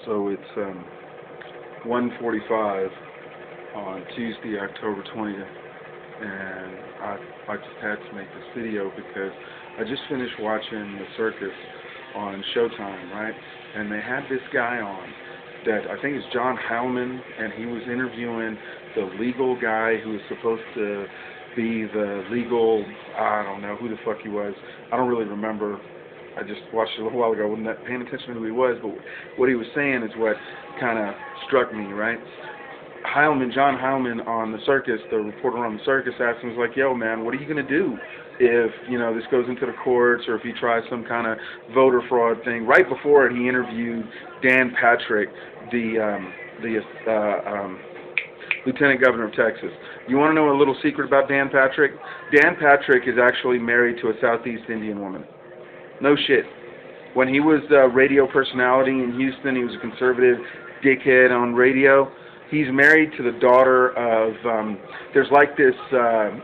So it's 1:45 on Tuesday, October 20th, and I just had to make this video because I just finished watching the circus on Showtime, right? And they had this guy on that I think is John Heilman, and he was interviewing the legal guy who was supposed to be the legal, I don't know who the fuck he was. I don't really remember. I just watched it a little while ago. I wasn't paying attention to who he was, but what he was saying is what kind of struck me, right? John Heilman on the circus, the reporter on the circus asked him, was like, yo, man, what are you going to do if, this goes into the courts or if he tries some kind of voter fraud thing? Right before it, he interviewed Dan Patrick, the Lieutenant Governor of Texas. You want to know a little secret about Dan Patrick? Dan Patrick is actually married to a Southeast Indian woman. No shit. When he was a radio personality in Houston, he was a conservative dickhead on radio. He's married to the daughter of, there's like this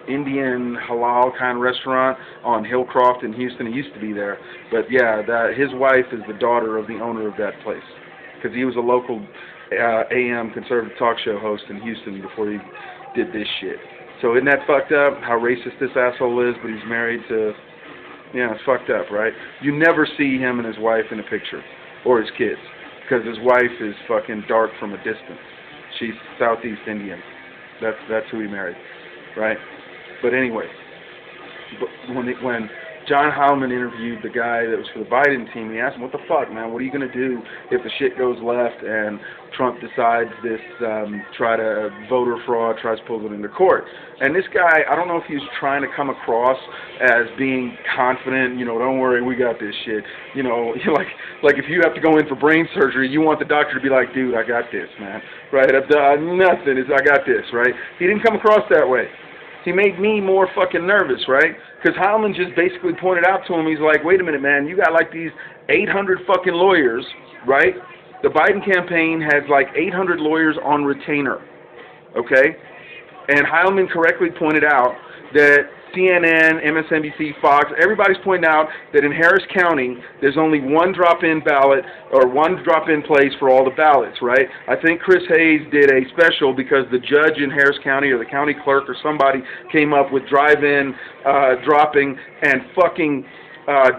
Indian halal kind of restaurant on Hillcroft in Houston. He used to be there. But yeah, his wife is the daughter of the owner of that place. Because he was a local AM conservative talk show host in Houston before he did this shit. So isn't that fucked up, how racist this asshole is, but he's married to... Yeah, it's fucked up, right? You never see him and his wife in a picture, or his kids, because his wife is fucking dark from a distance. She's Southeast Indian. That's who he married, right? But anyway, when John Heilman interviewed the guy that was for the Biden team, he asked him, what the fuck, man, what are you going to do if the shit goes left and Trump decides this, voter fraud, tries to pull it into court? And this guy, I don't know if he was trying to come across as being confident, don't worry, we got this shit. Like if you have to go in for brain surgery, you want the doctor to be like, dude, I got this, man, right? I've done nothing, I got this, right? He didn't come across that way. He made me more fucking nervous, right? Because Heilman just basically pointed out to him, he's like, wait a minute, man, you got like these 800 fucking lawyers, right? The Biden campaign has like 800 lawyers on retainer, okay? And Heilman correctly pointed out that CNN, MSNBC, Fox, everybody's pointing out that in Harris County, there's only one drop-in ballot or one drop-in place for all the ballots, right? I think Chris Hayes did a special because the judge in Harris County or the county clerk or somebody came up with drive-in dropping, and fucking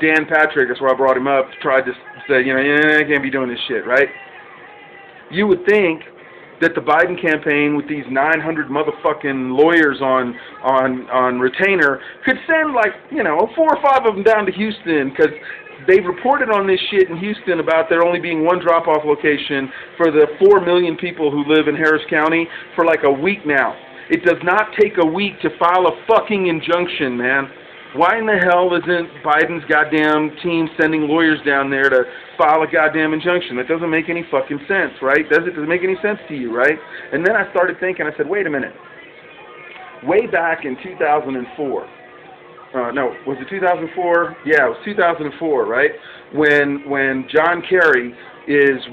Dan Patrick, that's why I brought him up, tried to say, I can't be doing this shit, right? You would think that the Biden campaign with these 900 motherfucking lawyers on retainer could send 4 or 5 of them down to Houston, because they've reported on this shit in Houston about there only being one drop-off location for the 4 million people who live in Harris County for like a week now. It does not take a week to file a fucking injunction, man. Why in the hell isn't Biden's goddamn team sending lawyers down there to file a goddamn injunction? That doesn't make any fucking sense, right? Does it make any sense to you, right? And then I started thinking, I said, wait a minute. Way back in 2004, no, was it 2004? Yeah, it was 2004, right? When John Kerry is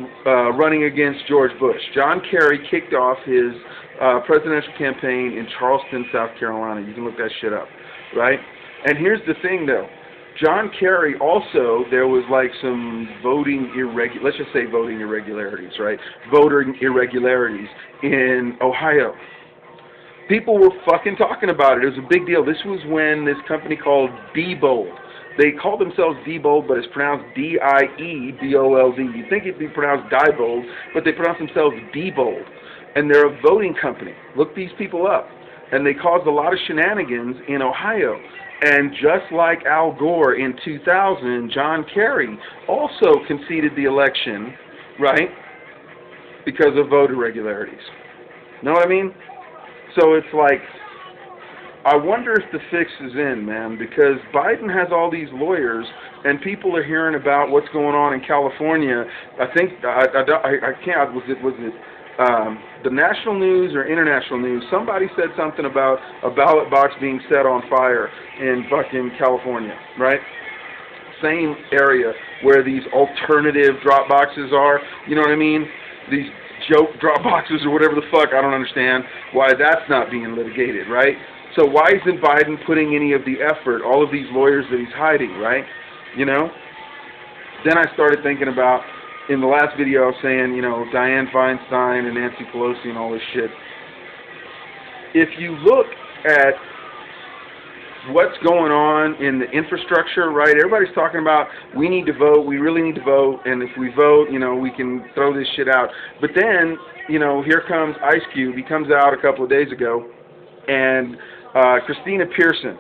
running against George Bush. John Kerry kicked off his presidential campaign in Charleston, South Carolina. You can look that shit up, right? And here's the thing, though. John Kerry also, there was like some let's just say voting irregularities, right? Voter irregularities in Ohio. People were fucking talking about it. It was a big deal. This was when this company called Diebold. They call themselves Diebold, but it's pronounced D-I-E-B-O-L-D. You'd think it'd be pronounced Diebold, but they pronounce themselves Diebold. And they're a voting company. Look these people up. And they caused a lot of shenanigans in Ohio. And just like Al Gore in 2000, John Kerry also conceded the election, right, because of voter irregularities. Know what I mean? So it's like, I wonder if the fix is in, man, because Biden has all these lawyers, and people are hearing about what's going on in California. I think, I can't, was it the national news or international news? Somebody said something about a ballot box being set on fire in fucking California, right? Same area where these alternative drop boxes are, you know what I mean? These joke drop boxes or whatever the fuck, I don't understand why that's not being litigated, right? So why isn't Biden putting any of the effort, all of these lawyers that he's hiding, right? Then I started thinking about in the last video I was saying, you know, Dianne Feinstein and Nancy Pelosi and all this shit. If you look at what's going on in the infrastructure, right? Everybody's talking about we need to vote, we really need to vote, and if we vote, you know, we can throw this shit out. But then, you know, here comes Ice Cube. He comes out a couple of days ago, and Christina Pearson.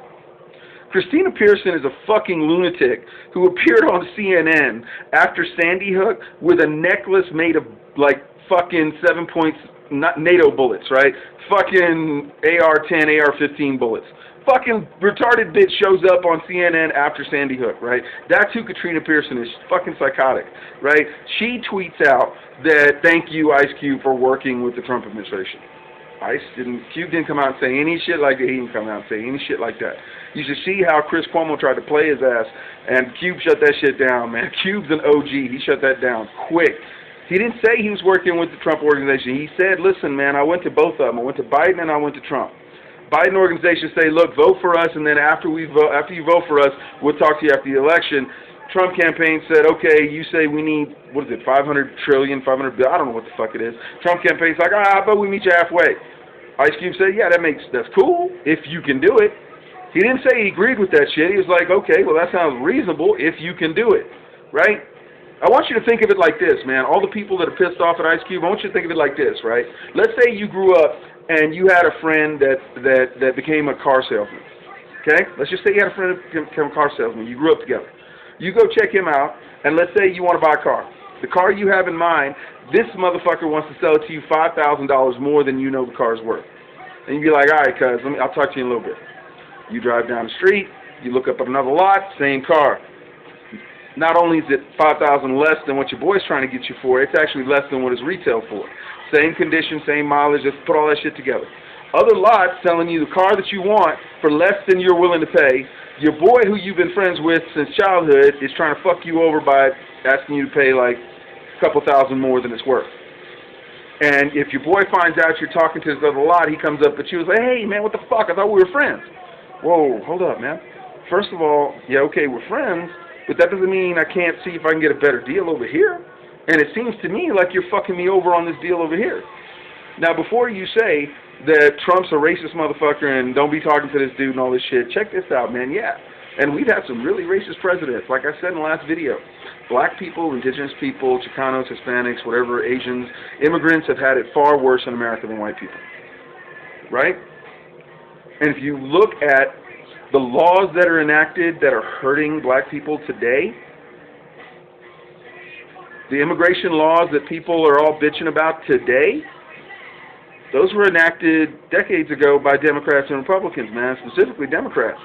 Christina Pearson is a fucking lunatic who appeared on CNN after Sandy Hook with a necklace made of, like, fucking 7-point NATO bullets, right? Fucking AR-10, AR-15 bullets. Fucking retarded bitch shows up on CNN after Sandy Hook, right? That's who Katrina Pearson is. She's fucking psychotic, right? She tweets out that thank you, Ice Cube, for working with the Trump administration. Cube didn't come out and say any shit like that. He didn't come out and say any shit like that. You should see how Chris Cuomo tried to play his ass, and Cube shut that shit down, man. Cube's an OG. He shut that down quick. He didn't say he was working with the Trump organization. He said, listen, man, I went to both of them. I went to Biden and I went to Trump. Biden organization say, look, vote for us, and then after you vote for us, we'll talk to you after the election. Trump campaign said, okay, you say we need, what is it, 500 trillion, 500 billion, I don't know what the fuck it is. Trump campaign's like, how about we meet you halfway? Ice Cube said, yeah, that's cool, if you can do it. He didn't say he agreed with that shit. He was like, okay, well, that sounds reasonable if you can do it, right? I want you to think of it like this, man. All the people that are pissed off at Ice Cube, I want you to think of it like this, right? Let's say you grew up and you had a friend that became a car salesman, okay? Let's just say you had a friend that became a car salesman. You grew up together. You go check him out, and let's say you want to buy a car. The car you have in mind, this motherfucker wants to sell it to you $5,000 more than you know the car's worth. And you'd be like, all right, cuz, I'll talk to you in a little bit. You drive down the street, you look up at another lot, same car. Not only is it $5,000 less than what your boy's trying to get you for, it's actually less than what it's retail for. Same condition, same mileage, just put all that shit together. Other lots selling you the car that you want for less than you're willing to pay. Your boy who you've been friends with since childhood is trying to fuck you over by asking you to pay like a couple thousand more than it's worth. And if your boy finds out you're talking to this other lot, he comes up at you and says, hey, man, what the fuck? I thought we were friends. Whoa, hold up, man. First of all, yeah, okay, we're friends, but that doesn't mean I can't see if I can get a better deal over here. And it seems to me like you're fucking me over on this deal over here. Now, before you say that Trump's a racist motherfucker and don't be talking to this dude and all this shit, check this out, man, yeah. And we've had some really racist presidents, like I said in the last video. Black people, indigenous people, Chicanos, Hispanics, whatever, Asians, immigrants have had it far worse in America than white people. Right? And if you look at the laws that are enacted that are hurting black people today, the immigration laws that people are all bitching about today, those were enacted decades ago by Democrats and Republicans, man, specifically Democrats,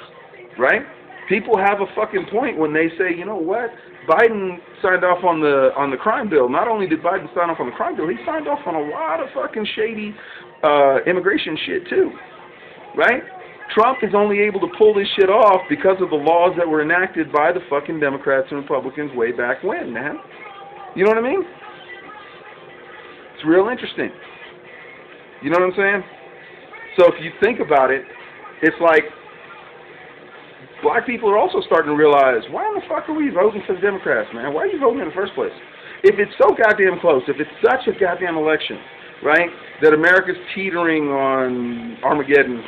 right? People have a fucking point when they say, you know what, Biden signed off on the crime bill. Not only did Biden sign off on the crime bill, he signed off on a lot of fucking shady immigration shit too, right? Trump is only able to pull this shit off because of the laws that were enacted by the fucking Democrats and Republicans way back when, man. You know what I mean? It's real interesting. You know what I'm saying? So if you think about it, it's like black people are also starting to realize, why in the fuck are we voting for the Democrats, man? Why are you voting in the first place? If it's so goddamn close, if it's such a goddamn election, right, that America's teetering on Armageddon,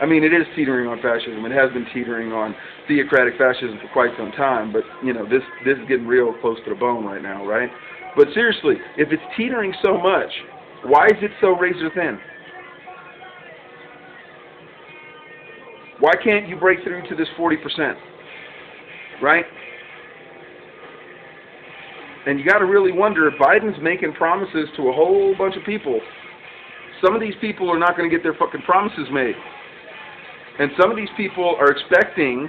I mean, it is teetering on fascism. It has been teetering on theocratic fascism for quite some time, but, you know, this is getting real close to the bone right now, right? But seriously, if it's teetering so much, why is it so razor thin? Why can't you break through to this 40%? Right? And you got to really wonder if Biden's making promises to a whole bunch of people. Some of these people are not going to get their fucking promises made. And some of these people are expecting,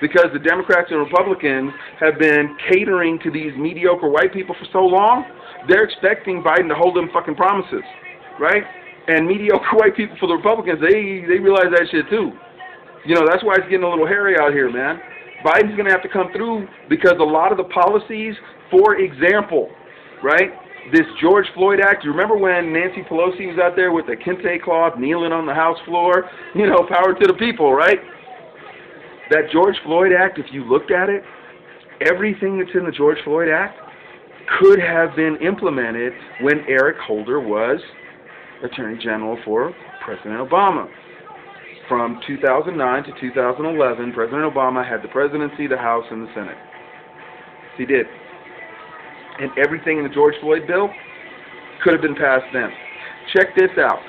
because the Democrats and Republicans have been catering to these mediocre white people for so long, they're expecting Biden to hold them fucking promises, right? And mediocre white people for the Republicans, they realize that shit too. You know, that's why it's getting a little hairy out here, man. Biden's going to have to come through because a lot of the policies, for example, right, this George Floyd Act, you remember when Nancy Pelosi was out there with the kente cloth kneeling on the House floor? You know, power to the people, right? That George Floyd Act, if you looked at it, everything that's in the George Floyd Act could have been implemented when Eric Holder was Attorney General for President Obama. From 2009 to 2011, President Obama had the presidency, the House, and the Senate. He did. And everything in the George Floyd bill could have been passed then. Check this out.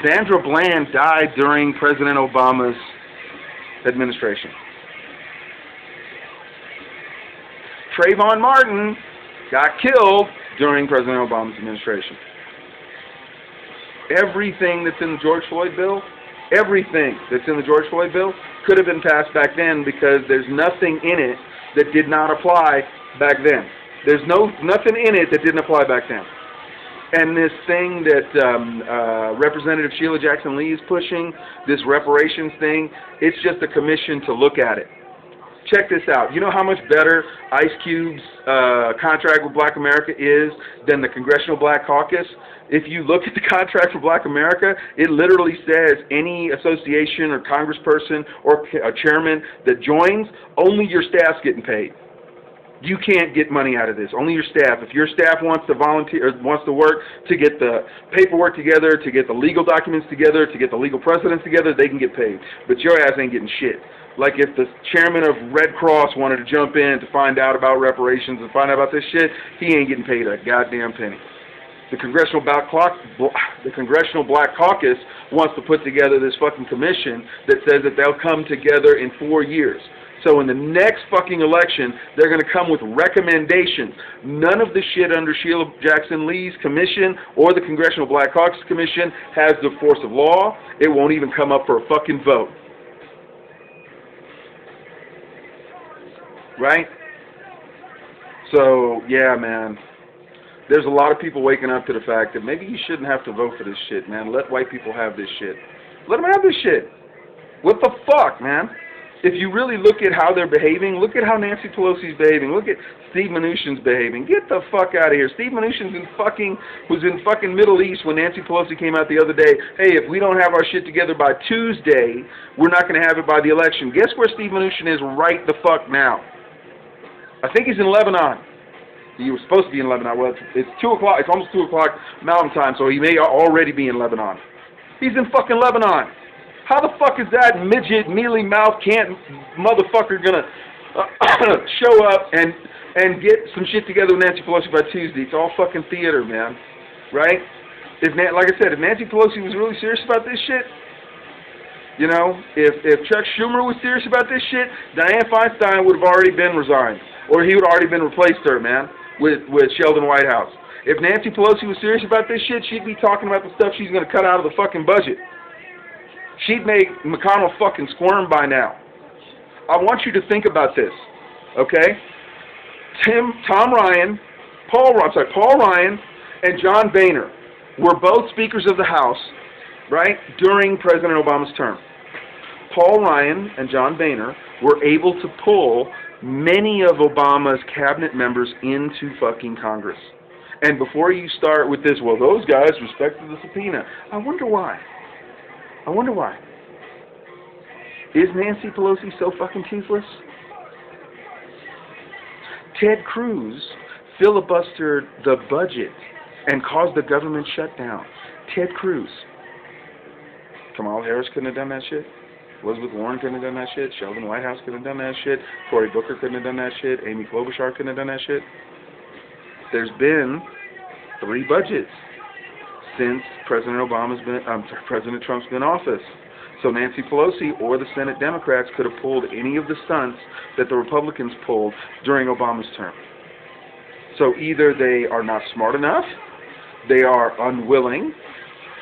Sandra Bland died during President Obama's administration. Trayvon Martin got killed during President Obama's administration. Everything that's in the George Floyd bill, could have been passed back then because there's nothing in it that did not apply back then. There's nothing in it that didn't apply back then. And this thing that Representative Sheila Jackson Lee is pushing, this reparations thing, it's just a commission to look at it. Check this out. You know how much better Ice Cube's contract with Black America is than the Congressional Black Caucus? If you look at the contract for Black America, it literally says any association or congressperson or a chairman that joins, only your staff's getting paid. You can't get money out of this. Only your staff. If your staff wants to volunteer, or wants to work to get the paperwork together, to get the legal documents together, to get the legal precedents together, they can get paid. But your ass ain't getting shit. Like if the chairman of Red Cross wanted to jump in to find out about reparations and find out about this shit, he ain't getting paid a goddamn penny. The Congressional Black Caucus wants to put together this fucking commission that says that they'll come together in 4 years. So in the next fucking election, they're going to come with recommendations. None of the shit under Sheila Jackson Lee's commission or the Congressional Black Caucus Commission has the force of law. It won't even come up for a fucking vote. Right? So, yeah, man. There's a lot of people waking up to the fact that maybe you shouldn't have to vote for this shit, man. Let white people have this shit. Let them have this shit. What the fuck, man? If you really look at how they're behaving, look at how Nancy Pelosi's behaving. Look at Steve Mnuchin's behaving. Get the fuck out of here. Steve Mnuchin was in fucking Middle East when Nancy Pelosi came out the other day. Hey, if we don't have our shit together by Tuesday, we're not going to have it by the election. Guess where Steve Mnuchin is right the fuck now? I think he's in Lebanon. He was supposed to be in Lebanon. Well, it's 2 o'clock. It's almost 2 o'clock Mountain Time, so he may already be in Lebanon. He's in fucking Lebanon. How the fuck is that midget, mealy mouth, can't motherfucker gonna show up and get some shit together with Nancy Pelosi by Tuesday? It's all fucking theater, man. Right? Like I said, if Nancy Pelosi was really serious about this shit, you know, if Chuck Schumer was serious about this shit, Dianne Feinstein would have already been resigned. Or he would have already been replaced her, man, with Sheldon Whitehouse. If Nancy Pelosi was serious about this shit, she'd be talking about the stuff she's going to cut out of the fucking budget. She'd make McConnell fucking squirm by now. I want you to think about this, okay? Paul Ryan and John Boehner were both Speakers of the House, right, during President Obama's term. Paul Ryan and John Boehner were able to pull many of Obama's cabinet members into fucking Congress. And before you start with this, well, those guys respected the subpoena. I wonder why. Is Nancy Pelosi so fucking toothless? Ted Cruz filibustered the budget and caused the government shutdown. Ted Cruz. Kamala Harris couldn't have done that shit. Elizabeth Warren couldn't have done that shit. Sheldon Whitehouse couldn't have done that shit. Cory Booker couldn't have done that shit. Amy Klobuchar couldn't have done that shit. There's been 3 budgets since President Trump's been in office. So Nancy Pelosi or the Senate Democrats could have pulled any of the stunts that the Republicans pulled during Obama's term. So either they are not smart enough, they are unwilling,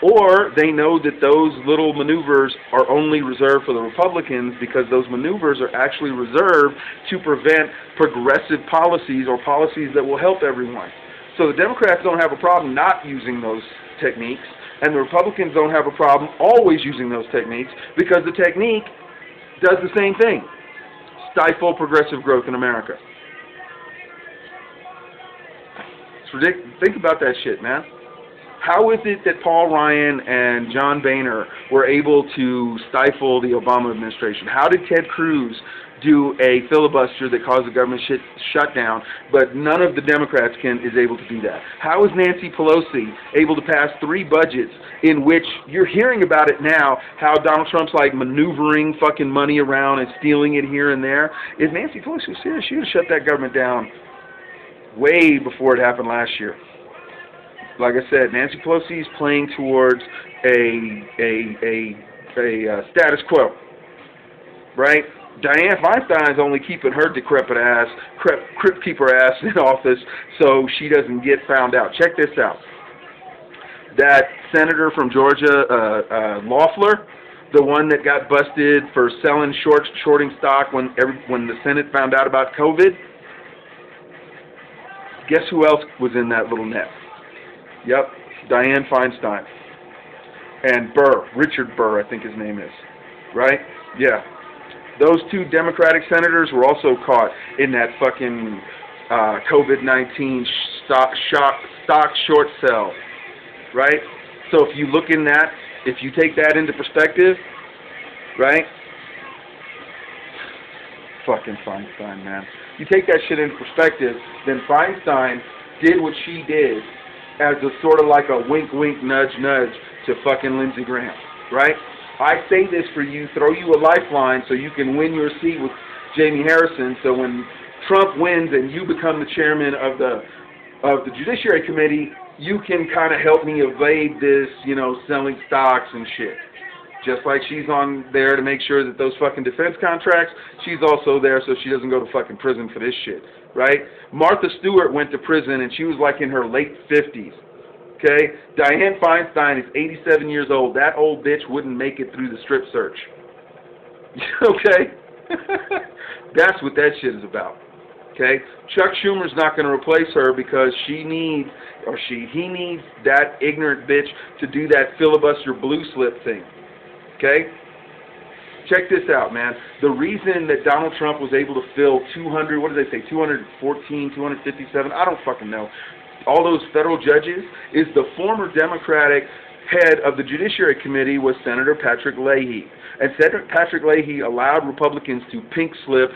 or they know that those little maneuvers are only reserved for the Republicans because those maneuvers are actually reserved to prevent progressive policies or policies that will help everyone. So the Democrats don't have a problem not using those techniques, and the Republicans don't have a problem always using those techniques because the technique does the same thing. Stifle progressive growth in America. It's ridiculous. Think about that shit, man. How is it that Paul Ryan and John Boehner were able to stifle the Obama administration? How did Ted Cruz do a filibuster that caused the government shutdown, but none of the Democrats is able to do that? How is Nancy Pelosi able to pass 3 budgets in which you're hearing about it now, how Donald Trump's like maneuvering fucking money around and stealing it here and there? If Nancy Pelosi was serious, she would have shut that government down way before it happened last year. Like I said, Nancy Pelosi is playing towards a status quo, right? Dianne Feinstein's only keeping her decrepit ass, keep her ass in office so she doesn't get found out. Check this out. That senator from Georgia, Loeffler, the one that got busted for shorting stock when the Senate found out about COVID. Guess who else was in that little net? Yep, Dianne Feinstein. And Burr, Richard Burr, I think his name is. Right? Yeah. Those 2 Democratic senators were also caught in that fucking COVID-19 stock short sell. Right? So if you look in that, if you take that into perspective, right? Fucking Feinstein, man. You take that shit into perspective, then Feinstein did what she did as a sort of like a wink, wink, nudge, nudge to fucking Lindsey Graham, right? I say this for you, throw you a lifeline so you can win your seat with Jamie Harrison. So when Trump wins and you become the chairman of the Judiciary Committee, you can kind of help me evade this, selling stocks and shit. Just like she's on there to make sure that those fucking defense contracts, she's also there so she doesn't go to fucking prison for this shit, right? Martha Stewart went to prison and she was like in her late 50s, okay? Dianne Feinstein is 87 years old. That old bitch wouldn't make it through the strip search, okay? That's what that shit is about, okay? Chuck Schumer's not going to replace her because he needs that ignorant bitch to do that filibuster blue slip thing. Okay? Check this out, man. The reason that Donald Trump was able to fill 257, I don't fucking know, all those federal judges, is the former Democratic head of the Judiciary Committee was Senator Patrick Leahy. And Senator Patrick Leahy allowed Republicans to pink slip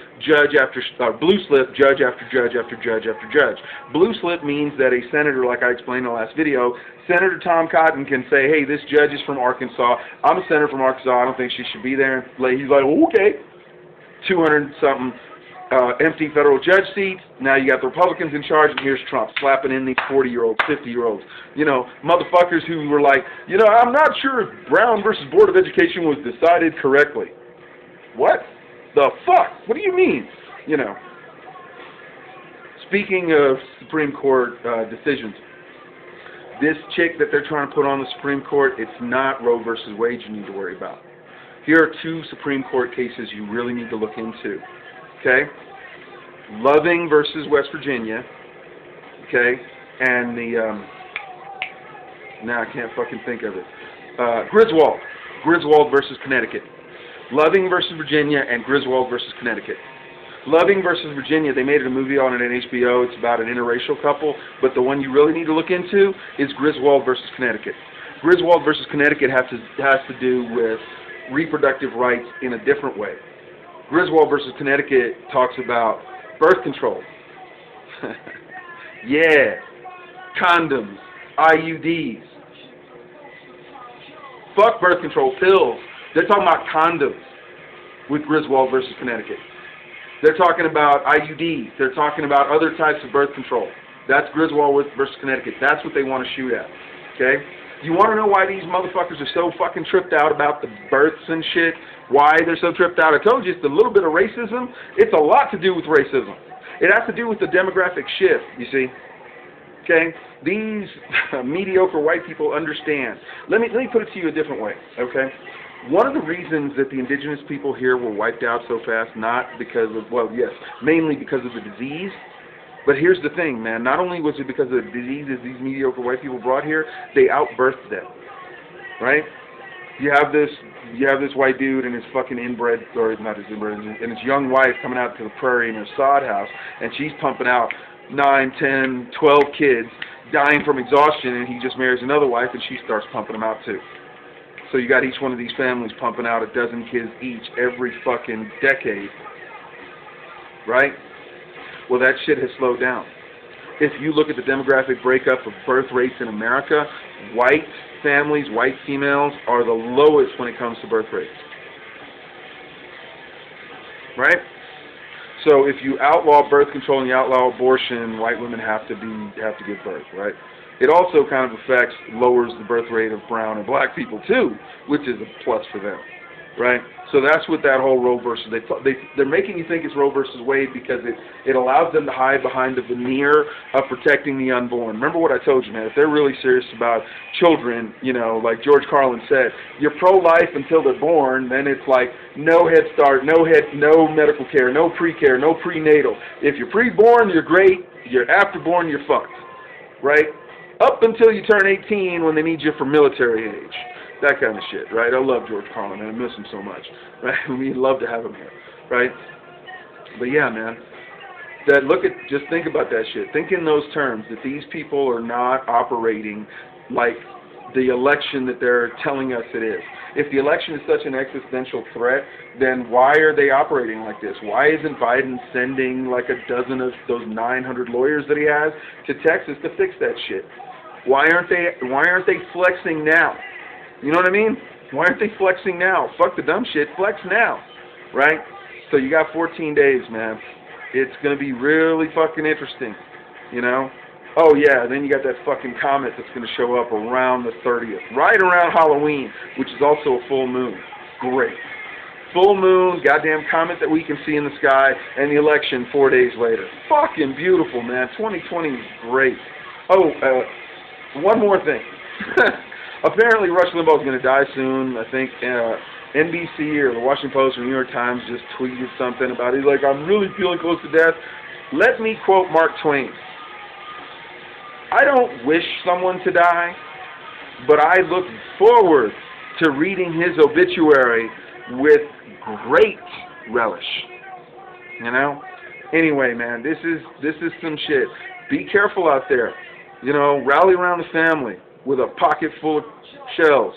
blue slip judge after judge after judge after judge. Blue slip means that a senator, like I explained in the last video, Senator Tom Cotton can say, hey, this judge is from Arkansas. I'm a senator from Arkansas. I don't think she should be there. And Leahy's like, well, okay. 200-something empty federal judge seats. Now you got the Republicans in charge, and here's Trump slapping in these 40-year-olds, 50-year-olds. Motherfuckers who were like, I'm not sure if Brown versus Board of Education was decided correctly. What? The fuck? What do you mean? Speaking of Supreme Court decisions, this chick that they're trying to put on the Supreme Court, it's not Roe versus Wade you need to worry about. Here are 2 Supreme Court cases you really need to look into. Okay? Loving versus West Virginia. Okay? And now I can't fucking think of it. Griswold versus Connecticut. Loving versus Virginia and Griswold versus Connecticut. Loving versus Virginia, they made a movie on it on HBO. It's about an interracial couple, but the one you really need to look into is Griswold versus Connecticut. Griswold versus Connecticut has to do with reproductive rights in a different way. Griswold versus Connecticut talks about birth control. Yeah. Condoms. IUDs. Fuck birth control pills. They're talking about condoms with Griswold versus Connecticut. They're talking about IUDs. They're talking about other types of birth control. That's Griswold versus Connecticut. That's what they want to shoot at. Okay? You want to know why these motherfuckers are so fucking tripped out about the births and shit? Why they're so tripped out? I told you it's a little bit of racism. It's a lot to do with racism. It has to do with the demographic shift, you see. Okay? These mediocre white people understand. Let me put it to you a different way, okay? One of the reasons that the indigenous people here were wiped out so fast, not because of, well, yes, mainly because of the disease. But here's the thing, man. Not only was it because of the diseases these mediocre white people brought here, they outbirthed them, right? You have this white dude and his fucking inbred, or not his inbred, and his young wife coming out to the prairie in her sod house, and she's pumping out 9, 10, 12 kids. dying from exhaustion, and he just marries another wife, and she starts pumping them out too. So you got each one of these families pumping out a dozen kids each every fucking decade, right? Well, that shit has slowed down. If you look at the demographic breakup of birth rates in America, white families, white females, are the lowest when it comes to birth rates. Right? So if you outlaw birth control and you outlaw abortion, white women have to give birth, right? It also kind of lowers the birth rate of brown and black people too, which is a plus for them, right? So that's what that whole Roe versus, they're making you think it's Roe versus Wade because it allows them to hide behind the veneer of protecting the unborn. Remember what I told you, man, if they're really serious about children, you know, like George Carlin said, you're pro-life until they're born, then it's like no Head Start, no medical care, no pre-care, no prenatal. If you're pre-born, you're great. You're after-born, you're fucked, right? Up until you turn 18 when they need you for military age. That kind of shit, right? I love George Carlin, and I miss him so much, right? We'd love to have him here, right? But yeah, man, just think about that shit. Think in those terms, that these people are not operating like the election that they're telling us it is. If the election is such an existential threat, then why are they operating like this? Why isn't Biden sending like a dozen of those 900 lawyers that he has to Texas to fix that shit? Why aren't they flexing now? You know what I mean? Why aren't they flexing now? Fuck the dumb shit. Flex now. Right? So you got 14 days, man. It's going to be really fucking interesting. You know? Oh, yeah. Then you got that fucking comet that's going to show up around the 30th. Right around Halloween, which is also a full moon. Great. Full moon, goddamn comet that we can see in the sky, and the election 4 days later. Fucking beautiful, man. 2020 is great. Oh, one more thing. Apparently, Rush Limbaugh is going to die soon. I think NBC or the Washington Post or New York Times just tweeted something about it. He's like, I'm really feeling close to death. Let me quote Mark Twain. I don't wish someone to die, but I look forward to reading his obituary with great relish. You know? Anyway, man, this is some shit. Be careful out there. You know, rally around the family with a pocket full of shells.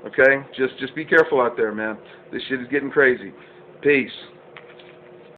Okay? Just be careful out there, man. This shit is getting crazy. Peace.